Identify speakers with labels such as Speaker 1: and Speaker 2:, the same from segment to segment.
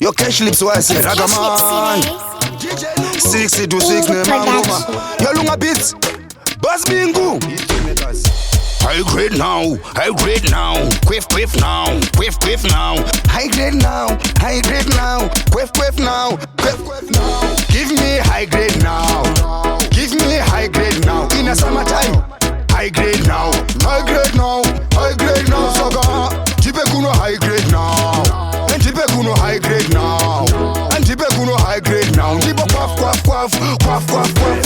Speaker 1: Your cash lips was a ragaman. 60 to 6 ne mangoma. Your lunga beats. Buzz bingo. High grade now, high grade now, quiff now, quiff now. High grade now, quiff now, quiff now. Give me high grade now, give me high grade now. In the summertime, high grade now, high grade now, high grade now. Soga, jibe kuno high grade now, and jibe kuno high grade now, and jibe kuno high grade now. Jibe quaff,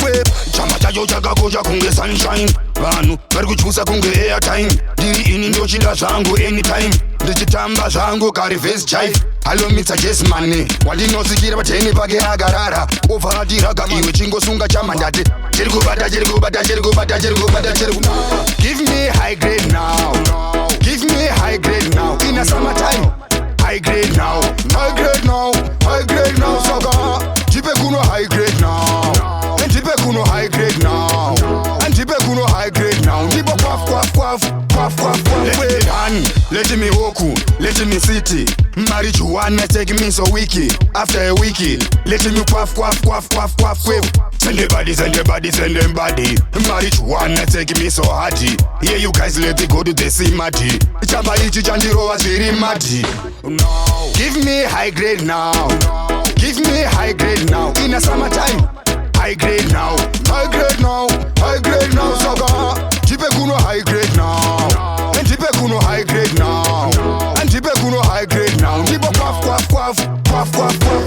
Speaker 1: whip. Chama chayo chaga koja kunge sunshine. Vanu varikuchusa kunge airtime. Diri ini ndo chila zangu anytime. Ndichitamba zangu kari face jive. Halo mitsa chase money. Wandinosikira pateni pake agarara. Ovaradiraga iwe chingo sunga chamandate. Give me high grade now, give me high grade now. In the summertime, high grade now, high grade now, high grade now. Soga, jibe kuno high grade now, and jibe kuno high grade now, and jibe kuno high grade now. Jibe quaff. Let me woku, let me city. Marijuana take me so wiki. After a wiki, let me quaff. Send the body. Marijuana take me so hardy. Yeah, you guys let it go to the simati. Chamba ichi chandiro was very muddy. No. Give me high grade now. Give me high grade now. In the summertime, high grade now. High grade now. High grade now. Soga, jibe kuno high grade now. And jibe kuno high grade now. And jibe kuno high grade now. Jibe quaff,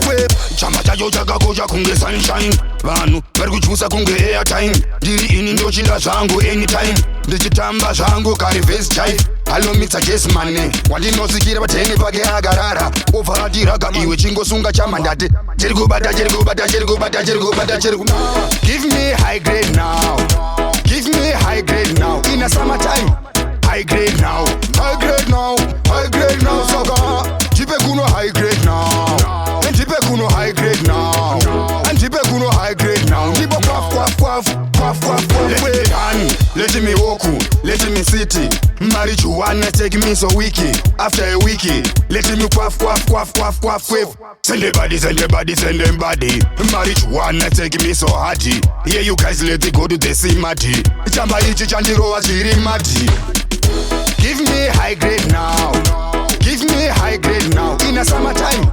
Speaker 1: whip. Chama chayo chaga koja kunge sunshine. Vanu varikuchusa kunge airtime. Diri ini ndo chila zangu anytime. Ndichitamba zangu kari face jive. Halo mitsa chase money. Wandinosikira pateni pake agarara. Ovaradiraga iwe chingo sunga chamandate. Jerigubata. Give me high grade now, give me high grade now. In the summertime, high grade now, high grade now, high grade now. Soga, jibe kuno high grade now, and jibe kuno high grade now, and jibe kuno high grade now. Jibe quaff. Let me woku, let me city. Marijuana take me so wiki. After a wiki, let me quaff. Send the body. Marijuana take me so hardy. Yeah, you guys let it go to the simati. Chamba ichi chandiro was very muddy. Give me high grade now, give me high grade now. In the summertime,